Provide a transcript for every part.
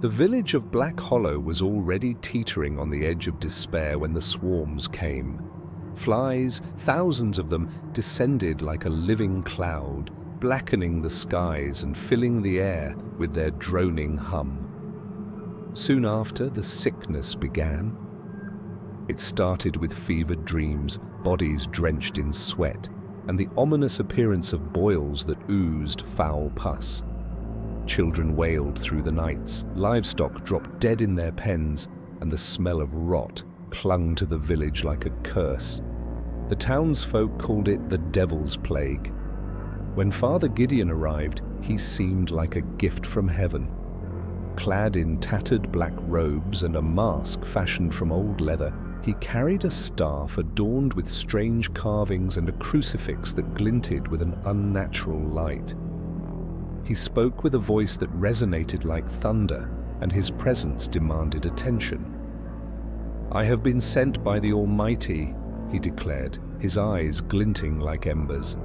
The village of Black Hollow was already teetering on the edge of despair when the swarms came. Flies, thousands of them, descended like a living cloud, blackening the skies and filling the air with their droning hum. Soon after, the sickness began. It started with fevered dreams, bodies drenched in sweat, and the ominous appearance of boils that oozed foul pus. Children wailed through the nights, livestock dropped dead in their pens, and the smell of rot clung to the village like a curse. The townsfolk called it the Devil's Plague. When Father Gideon arrived, he seemed like a gift from heaven. Clad in tattered black robes and a mask fashioned from old leather, he carried a staff adorned with strange carvings and a crucifix that glinted with an unnatural light. He spoke with a voice that resonated like thunder, and his presence demanded attention. "I have been sent by the Almighty," he declared, his eyes glinting like embers.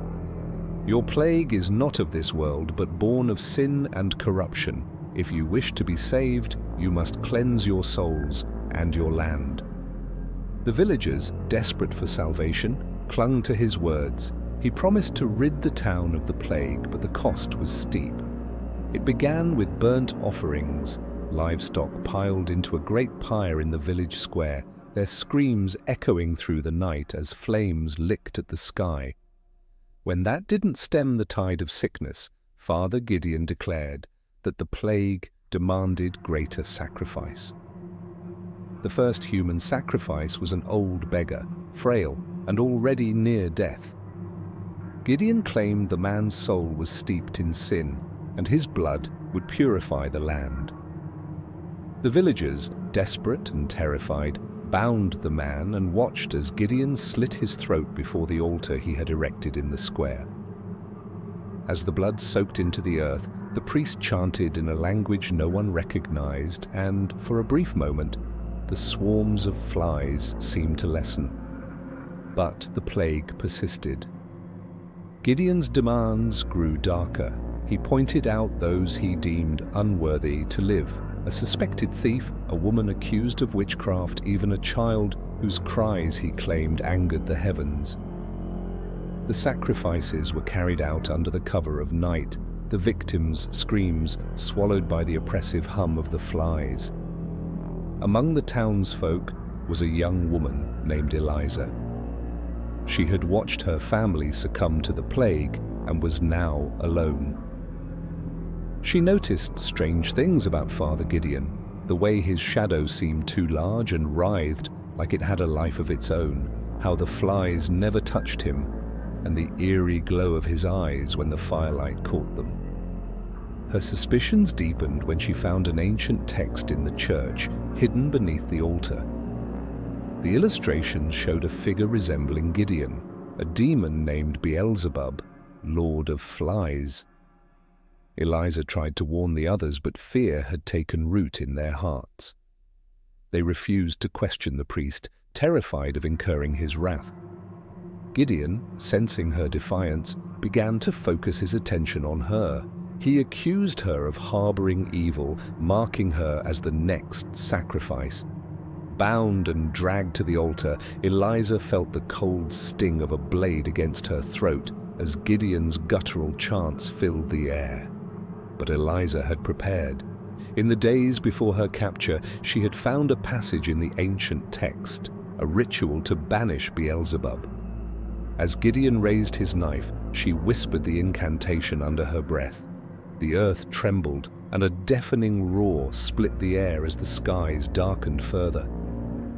"Your plague is not of this world, but born of sin and corruption. If you wish to be saved, you must cleanse your souls and your land." The villagers, desperate for salvation, clung to his words. He promised to rid the town of the plague, but the cost was steep. It began with burnt offerings, livestock piled into a great pyre in the village square, their screams echoing through the night as flames licked at the sky. When that didn't stem the tide of sickness, Father Gideon declared that the plague demanded greater sacrifice. The first human sacrifice was an old beggar, frail and already near death. Gideon claimed the man's soul was steeped in sin, and his blood would purify the land. The villagers, desperate and terrified, bound the man and watched as Gideon slit his throat before the altar he had erected in the square. As the blood soaked into the earth, the priest chanted in a language no one recognized, and, for a brief moment, the swarms of flies seemed to lessen. But the plague persisted. Gideon's demands grew darker. He pointed out those he deemed unworthy to live: a suspected thief, a woman accused of witchcraft, even a child whose cries he claimed angered the heavens. The sacrifices were carried out under the cover of night, the victims' screams swallowed by the oppressive hum of the flies. Among the townsfolk was a young woman named Eliza. She had watched her family succumb to the plague and was now alone. She noticed strange things about Father Gideon, the way his shadow seemed too large and writhed like it had a life of its own, how the flies never touched him, and the eerie glow of his eyes when the firelight caught them. Her suspicions deepened when she found an ancient text in the church, hidden beneath the altar. The illustrations showed a figure resembling Gideon, a demon named Beelzebub, Lord of Flies. Eliza tried to warn the others, but fear had taken root in their hearts. They refused to question the priest, terrified of incurring his wrath. Gideon, sensing her defiance, began to focus his attention on her. He accused her of harboring evil, marking her as the next sacrifice. Bound and dragged to the altar, Eliza felt the cold sting of a blade against her throat as Gideon's guttural chants filled the air. But Eliza had prepared. In the days before her capture, she had found a passage in the ancient text, a ritual to banish Beelzebub. As Gideon raised his knife, she whispered the incantation under her breath. The earth trembled, and a deafening roar split the air as the skies darkened further.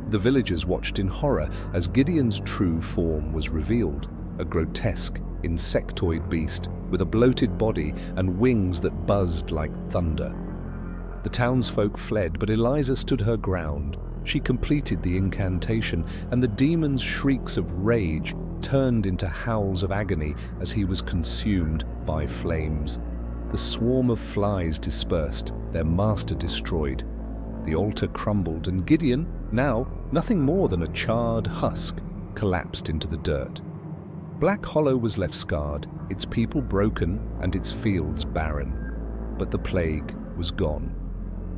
The villagers watched in horror as Gideon's true form was revealed, a grotesque, insectoid beast with a bloated body and wings that buzzed like thunder. The townsfolk fled, but Eliza stood her ground. She completed the incantation, and the demon's shrieks of rage turned into howls of agony as he was consumed by flames. The swarm of flies dispersed, their master destroyed. The altar crumbled, and Gideon, now nothing more than a charred husk, collapsed into the dirt. Black Hollow was left scarred, its people broken and its fields barren. But the plague was gone.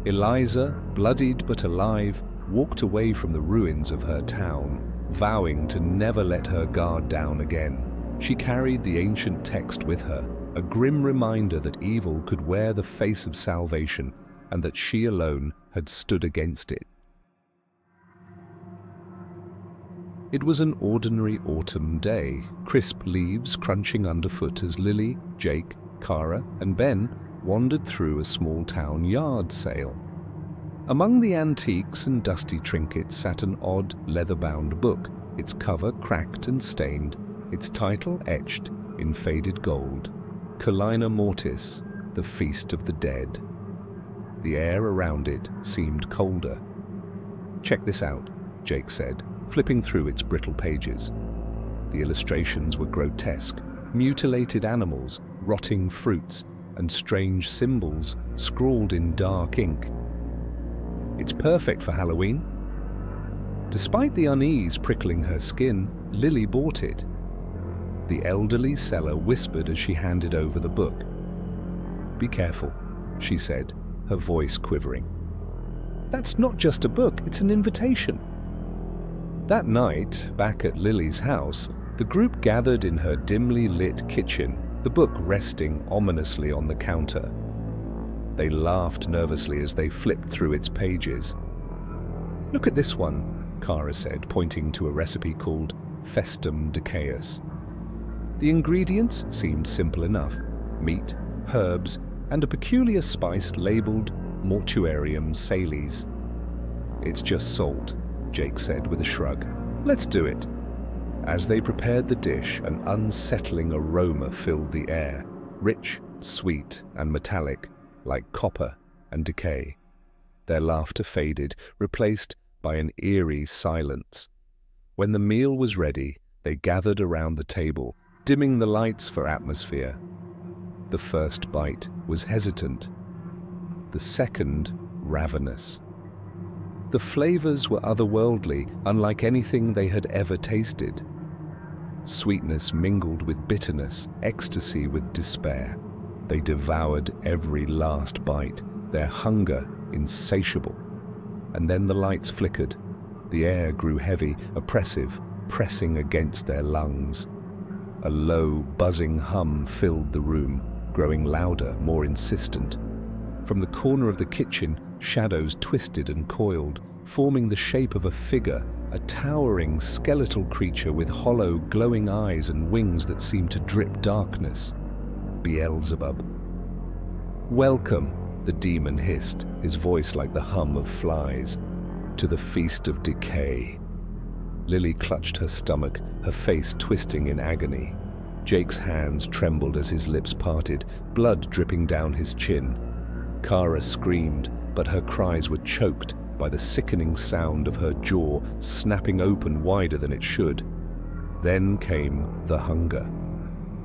Eliza, bloodied but alive, walked away from the ruins of her town, vowing to never let her guard down again. She carried the ancient text with her, a grim reminder that evil could wear the face of salvation and that she alone had stood against it. It was an ordinary autumn day, crisp leaves crunching underfoot as Lily, Jake, Kara, and Ben wandered through a small-town yard sale. Among the antiques and dusty trinkets sat an odd, leather-bound book, its cover cracked and stained, its title etched in faded gold, Colina Mortis, the Feast of the Dead. The air around it seemed colder. "Check this out," Jake said, flipping through its brittle pages. The illustrations were grotesque, mutilated animals, rotting fruits, and strange symbols scrawled in dark ink. "It's perfect for Halloween." Despite the unease prickling her skin, Lily bought it. The elderly seller whispered as she handed over the book. "Be careful," she said, her voice quivering. "That's not just a book, it's an invitation." That night, back at Lily's house, the group gathered in her dimly lit kitchen, the book resting ominously on the counter. They laughed nervously as they flipped through its pages. "Look at this one," Kara said, pointing to a recipe called Festum Decaeus. The ingredients seemed simple enough: meat, herbs, and a peculiar spice labeled Mortuarium Salis. "It's just salt," Jake said with a shrug. "Let's do it." As they prepared the dish, an unsettling aroma filled the air, rich, sweet, and metallic, like copper and decay. Their laughter faded, replaced by an eerie silence. When the meal was ready, they gathered around the table, dimming the lights for atmosphere. The first bite was hesitant, the second ravenous. The flavors were otherworldly, unlike anything they had ever tasted. Sweetness mingled with bitterness, ecstasy with despair. They devoured every last bite, their hunger insatiable. And then the lights flickered. The air grew heavy, oppressive, pressing against their lungs. A low, buzzing hum filled the room, growing louder, more insistent. From the corner of the kitchen, shadows twisted and coiled, forming the shape of a figure, a towering, skeletal creature with hollow, glowing eyes and wings that seemed to drip darkness. Beelzebub. "Welcome," the demon hissed, his voice like the hum of flies, "to the feast of decay." Lily clutched her stomach, her face twisting in agony. Jake's hands trembled as his lips parted, blood dripping down his chin. Kara screamed, but her cries were choked by the sickening sound of her jaw snapping open wider than it should. Then came the hunger.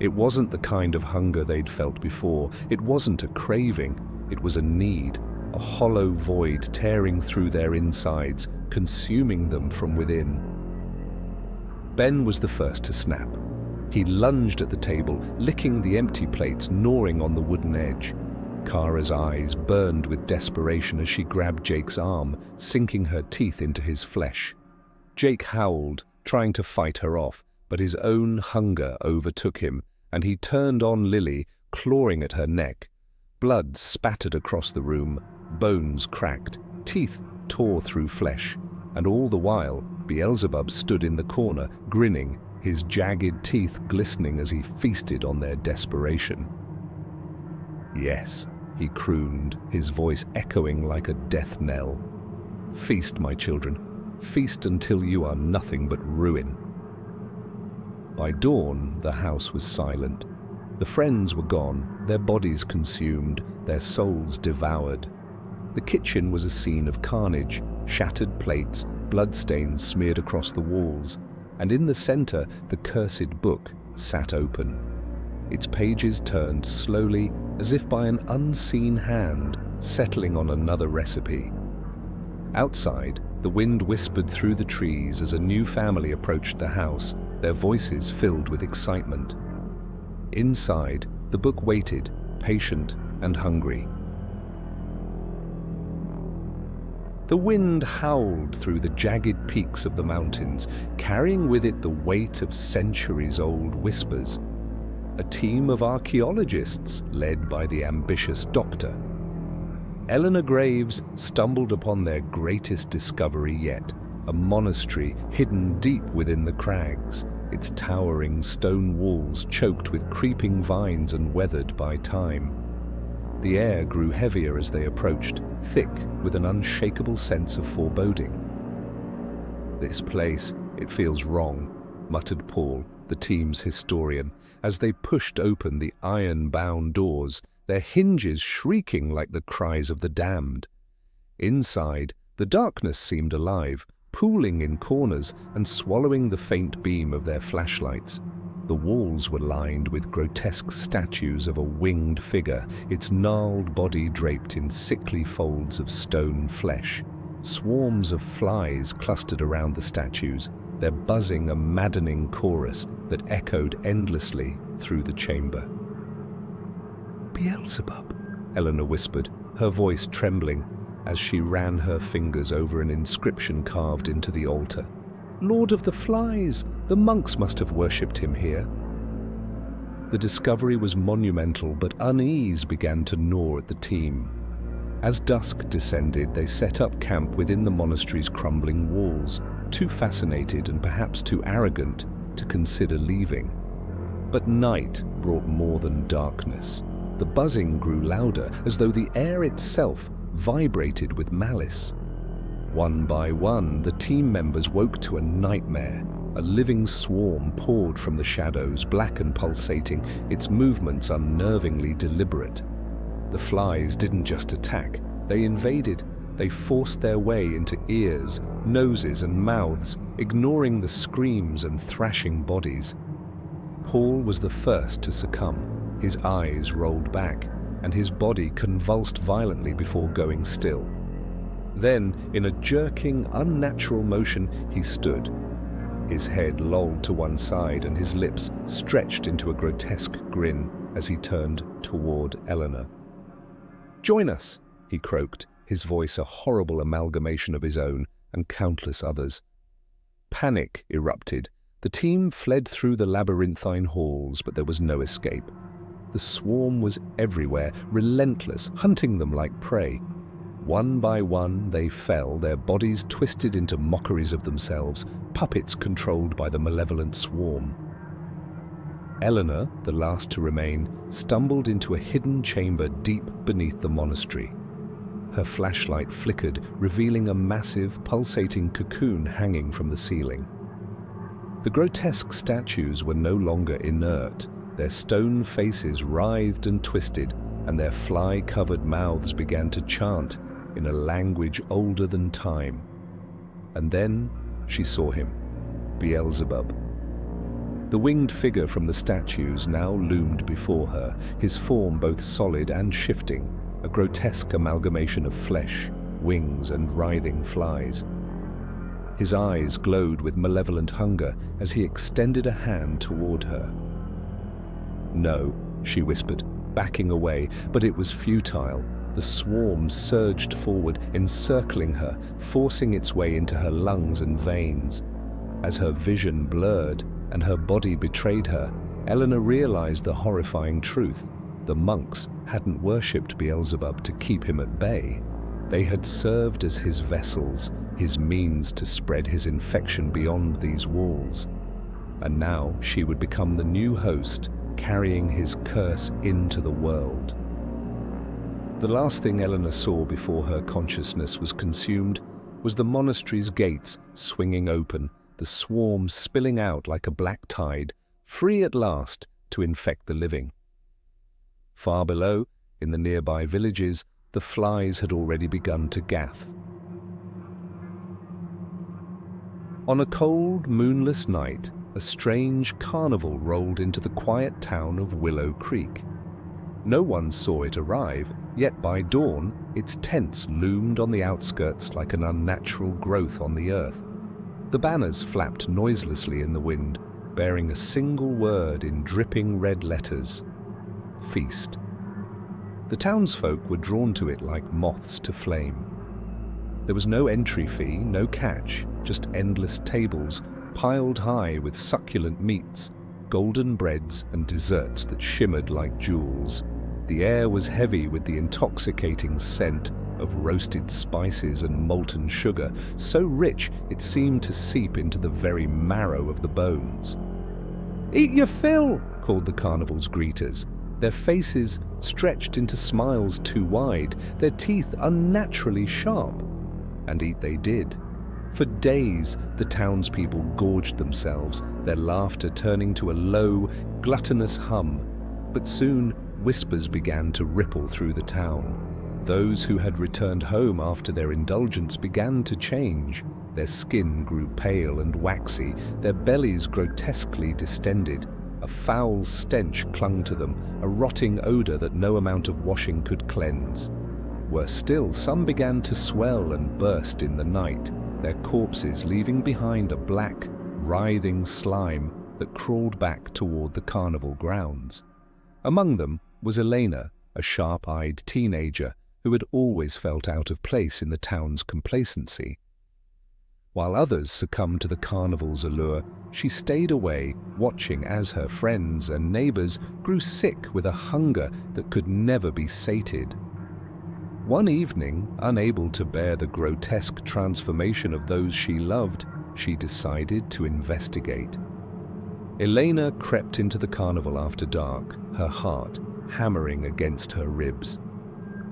It wasn't the kind of hunger they'd felt before. It wasn't a craving. It was a need, a hollow void tearing through their insides, consuming them from within. Ben was the first to snap. He lunged at the table, licking the empty plates gnawing on the wooden edge. Kara's eyes burned with desperation as she grabbed Jake's arm, sinking her teeth into his flesh. Jake howled, trying to fight her off, but his own hunger overtook him, and he turned on Lily, clawing at her neck. Blood spattered across the room, bones cracked, teeth tore through flesh, and all the while, Beelzebub stood in the corner, grinning, his jagged teeth glistening as he feasted on their desperation. "Yes," he crooned, his voice echoing like a death knell. "Feast, my children. Feast until you are nothing but ruin." By dawn, the house was silent. The friends were gone, their bodies consumed, their souls devoured. The kitchen was a scene of carnage, shattered plates, bloodstains smeared across the walls, and in the center, the cursed book sat open. Its pages turned slowly, as if by an unseen hand, settling on another recipe. Outside, the wind whispered through the trees as a new family approached the house, their voices filled with excitement. Inside, the book waited, patient and hungry. The wind howled through the jagged peaks of the mountains, carrying with it the weight of centuries-old whispers. A team of archaeologists, led by the ambitious doctor. Eleanor Graves stumbled upon their greatest discovery yet, a monastery hidden deep within the crags, its towering stone walls choked with creeping vines and weathered by time. The air grew heavier as they approached, thick with an unshakable sense of foreboding. "This place, it feels wrong," muttered Paul, the team's historian, as they pushed open the iron-bound doors, their hinges shrieking like the cries of the damned. Inside, the darkness seemed alive, pooling in corners and swallowing the faint beam of their flashlights. The walls were lined with grotesque statues of a winged figure, its gnarled body draped in sickly folds of stone flesh. Swarms of flies clustered around the statues, their buzzing a maddening chorus that echoed endlessly through the chamber. "Beelzebub," Eleanor whispered, her voice trembling as she ran her fingers over an inscription carved into the altar. "Lord of the Flies! The monks must have worshipped him here." The discovery was monumental, but unease began to gnaw at the team. As dusk descended, they set up camp within the monastery's crumbling walls, too fascinated and perhaps too arrogant to consider leaving. But night brought more than darkness. The buzzing grew louder, as though the air itself vibrated with malice. One by one, the team members woke to a nightmare. A living swarm poured from the shadows, black and pulsating, its movements unnervingly deliberate. The flies didn't just attack, they invaded. They forced their way into ears, noses and mouths, ignoring the screams and thrashing bodies. Paul was the first to succumb. His eyes rolled back, and his body convulsed violently before going still. Then, in a jerking, unnatural motion, he stood. His head lolled to one side and his lips stretched into a grotesque grin as he turned toward Eleanor. "Join us," he croaked, his voice a horrible amalgamation of his own and countless others. Panic erupted. The team fled through the labyrinthine halls, but there was no escape. The swarm was everywhere, relentless, hunting them like prey. One by one they fell, their bodies twisted into mockeries of themselves, puppets controlled by the malevolent swarm. Eleanor, the last to remain, stumbled into a hidden chamber deep beneath the monastery. Her flashlight flickered, revealing a massive, pulsating cocoon hanging from the ceiling. The grotesque statues were no longer inert. Their stone faces writhed and twisted, and their fly-covered mouths began to chant in a language older than time. And then she saw him, Beelzebub. The winged figure from the statues now loomed before her, his form both solid and shifting, a grotesque amalgamation of flesh, wings, and writhing flies. His eyes glowed with malevolent hunger as he extended a hand toward her. "No," she whispered, backing away, but it was futile. The swarm surged forward, encircling her, forcing its way into her lungs and veins. As her vision blurred and her body betrayed her, Eleanor realized the horrifying truth. The monks hadn't worshipped Beelzebub to keep him at bay. They had served as his vessels, his means to spread his infection beyond these walls. And now she would become the new host, carrying his curse into the world. The last thing Eleanor saw before her consciousness was consumed was the monastery's gates swinging open, the swarm spilling out like a black tide, free at last to infect the living. Far below, in the nearby villages, the flies had already begun to gather. On a cold, moonless night, a strange carnival rolled into the quiet town of Willow Creek. No one saw it arrive, yet by dawn, its tents loomed on the outskirts like an unnatural growth on the earth. The banners flapped noiselessly in the wind, bearing a single word in dripping red letters: feast. The townsfolk were drawn to it like moths to flame. There was no entry fee, no catch, just endless tables piled high with succulent meats, golden breads and desserts that shimmered like jewels. The air was heavy with the intoxicating scent of roasted spices and molten sugar, so rich it seemed to seep into the very marrow of the bones. "Eat your fill," called the carnival's greeters, their faces stretched into smiles too wide, their teeth unnaturally sharp. And eat they did. For days, the townspeople gorged themselves, their laughter turning to a low, gluttonous hum. But soon, whispers began to ripple through the town. Those who had returned home after their indulgence began to change. Their skin grew pale and waxy, their bellies grotesquely distended. A foul stench clung to them, a rotting odor that no amount of washing could cleanse. Worse still, some began to swell and burst in the night, their corpses leaving behind a black, writhing slime that crawled back toward the carnival grounds. Among them was Elena, a sharp-eyed teenager who had always felt out of place in the town's complacency. While others succumbed to the carnival's allure, she stayed away, watching as her friends and neighbors grew sick with a hunger that could never be sated. One evening, unable to bear the grotesque transformation of those she loved, she decided to investigate. Elena crept into the carnival after dark, her heart hammering against her ribs.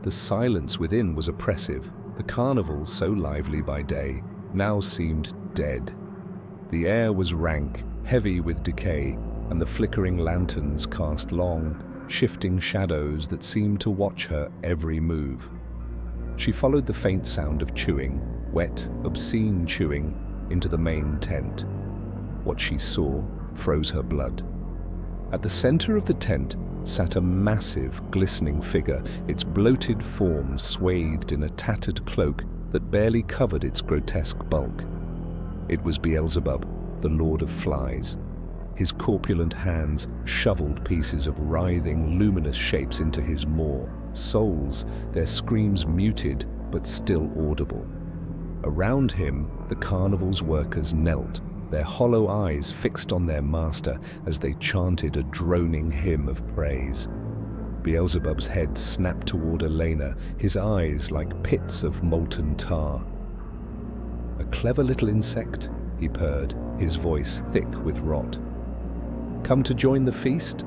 The silence within was oppressive. The carnival, so lively by day, now seemed dead. The air was rank, heavy with decay, and the flickering lanterns cast long, shifting shadows that seemed to watch her every move. She followed the faint sound of chewing, wet, obscene chewing, into the main tent. What she saw froze her blood. At the center of the tent sat a massive, glistening figure, its bloated form swathed in a tattered cloak that barely covered its grotesque bulk. It was Beelzebub, the Lord of Flies. His corpulent hands shoveled pieces of writhing, luminous shapes into his maw, souls, their screams muted but still audible. Around him, the carnival's workers knelt, their hollow eyes fixed on their master as they chanted a droning hymn of praise. Beelzebub's head snapped toward Elena, his eyes like pits of molten tar. "A clever little insect," he purred, his voice thick with rot. "Come to join the feast?"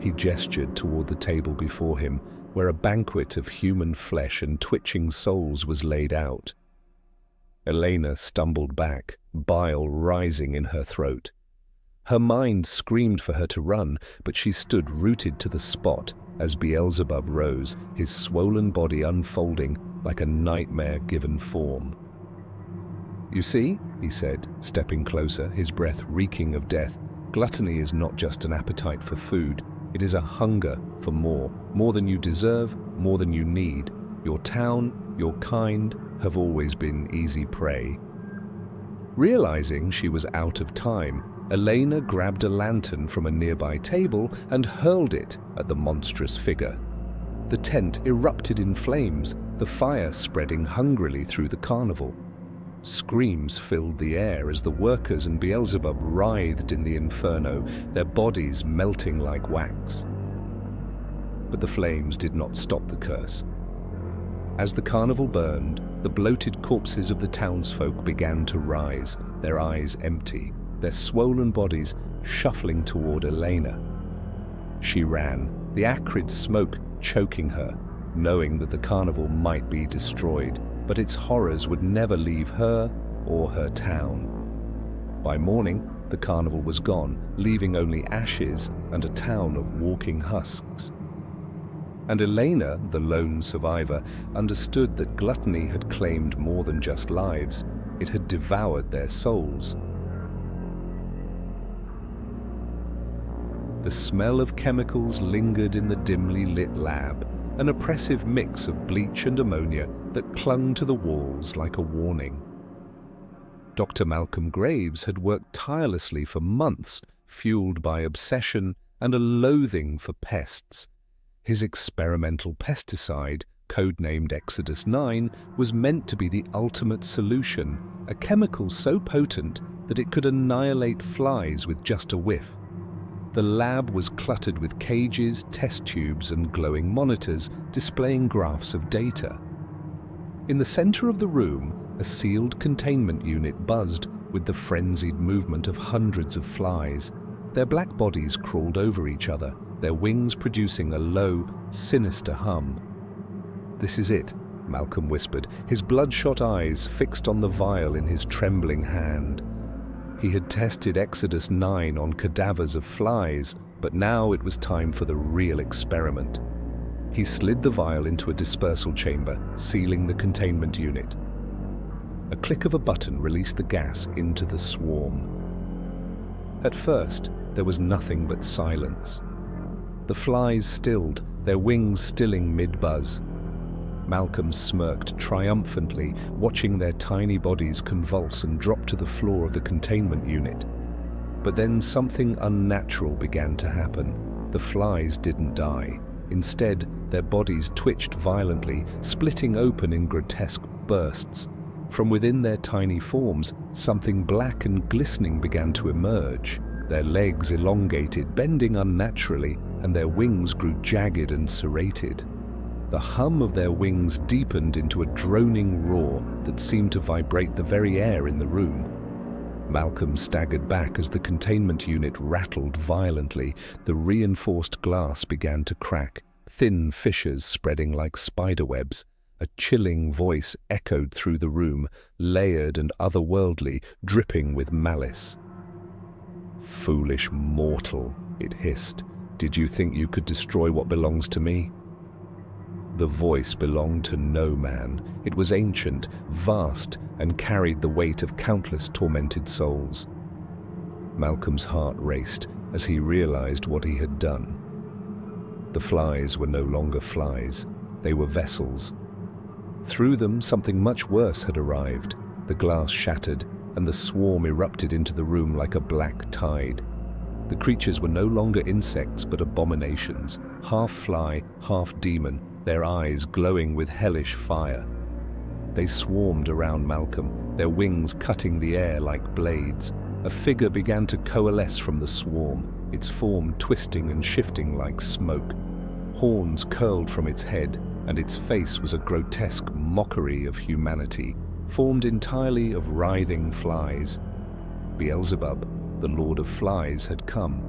He gestured toward the table before him, where a banquet of human flesh and twitching souls was laid out. Elena stumbled back, bile rising in her throat. Her mind screamed for her to run, but she stood rooted to the spot as Beelzebub rose, his swollen body unfolding like a nightmare-given form. "You see," he said, stepping closer, his breath reeking of death, "gluttony is not just an appetite for food. It is a hunger for more than you deserve, more than you need. Your town, your kind, have always been easy prey." Realizing she was out of time, Elena grabbed a lantern from a nearby table and hurled it at the monstrous figure. The tent erupted in flames, the fire spreading hungrily through the carnival. Screams filled the air as the workers and Beelzebub writhed in the inferno, their bodies melting like wax. But the flames did not stop the curse. As the carnival burned, the bloated corpses of the townsfolk began to rise, their eyes empty, their swollen bodies shuffling toward Elena. She ran, the acrid smoke choking her, knowing that the carnival might be destroyed, but its horrors would never leave her or her town. By morning, the carnival was gone, leaving only ashes and a town of walking husks. And Elena, the lone survivor, understood that gluttony had claimed more than just lives. It had devoured their souls. The smell of chemicals lingered in the dimly lit lab, an oppressive mix of bleach and ammonia that clung to the walls like a warning. Dr. Malcolm Graves had worked tirelessly for months, fueled by obsession and a loathing for pests. His experimental pesticide codenamed Exodus 9, was meant to be the ultimate solution, a chemical so potent that it could annihilate flies with just a whiff. The lab was cluttered with cages, test tubes, and glowing monitors displaying graphs of data. In the center of the room, a sealed containment unit buzzed with the frenzied movement of hundreds of flies. Their black bodies crawled over each other, their wings producing a low, sinister hum. "This is it," Malcolm whispered, his bloodshot eyes fixed on the vial in his trembling hand. He had tested Exodus 9 on cadavers of flies, but now it was time for the real experiment. He slid the vial into a dispersal chamber, sealing the containment unit. A click of a button released the gas into the swarm. At first, there was nothing but silence. The flies stilled, their wings stilling mid-buzz. Malcolm smirked triumphantly, watching their tiny bodies convulse and drop to the floor of the containment unit. But then something unnatural began to happen. The flies didn't die. Instead, their bodies twitched violently, splitting open in grotesque bursts. From within their tiny forms, something black and glistening began to emerge. Their legs elongated, bending unnaturally, and their wings grew jagged and serrated. The hum of their wings deepened into a droning roar that seemed to vibrate the very air in the room. Malcolm staggered back as the containment unit rattled violently. The reinforced glass began to crack, thin fissures spreading like spiderwebs. A chilling voice echoed through the room, layered and otherworldly, dripping with malice. "Foolish mortal," it hissed. "Did you think you could destroy what belongs to me?" The voice belonged to no man. It was ancient, vast, and carried the weight of countless tormented souls. Malcolm's heart raced as he realized what he had done. The flies were no longer flies. They were vessels. Through them, something much worse had arrived. The glass shattered, and the swarm erupted into the room like a black tide. The creatures were no longer insects, but abominations, half fly, half demon, their eyes glowing with hellish fire. They swarmed around Malcolm, their wings cutting the air like blades. A figure began to coalesce from the swarm, its form twisting and shifting like smoke. Horns curled from its head, and its face was a grotesque mockery of humanity, formed entirely of writhing flies. Beelzebub, the Lord of Flies, had come.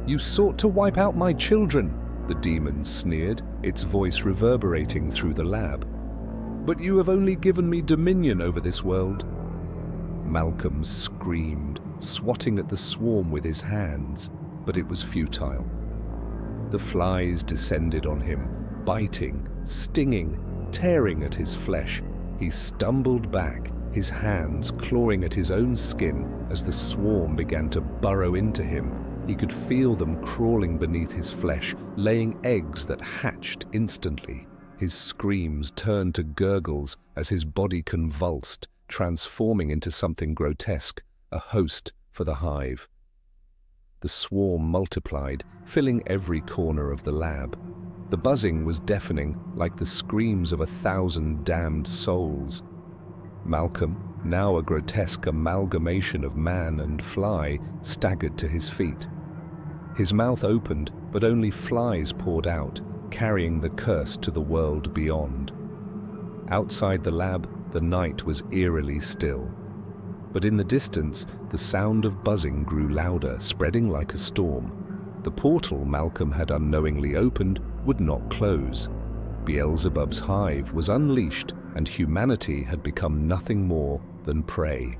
"You sought to wipe out my children," the demon sneered, its voice reverberating through the lab. "But you have only given me dominion over this world." Malcolm screamed, swatting at the swarm with his hands, but it was futile. The flies descended on him, biting, stinging, tearing at his flesh. He stumbled back, his hands clawing at his own skin as the swarm began to burrow into him. He could feel them crawling beneath his flesh, laying eggs that hatched instantly. His screams turned to gurgles as his body convulsed, transforming into something grotesque, a host for the hive. The swarm multiplied, filling every corner of the lab. The buzzing was deafening, like the screams of 1,000 damned souls. Malcolm, now a grotesque amalgamation of man and fly, staggered to his feet. His mouth opened, but only flies poured out, carrying the curse to the world beyond. Outside the lab, the night was eerily still. But in the distance, the sound of buzzing grew louder, spreading like a storm. The portal Malcolm had unknowingly opened would not close. Beelzebub's hive was unleashed, and humanity had become nothing more than prey.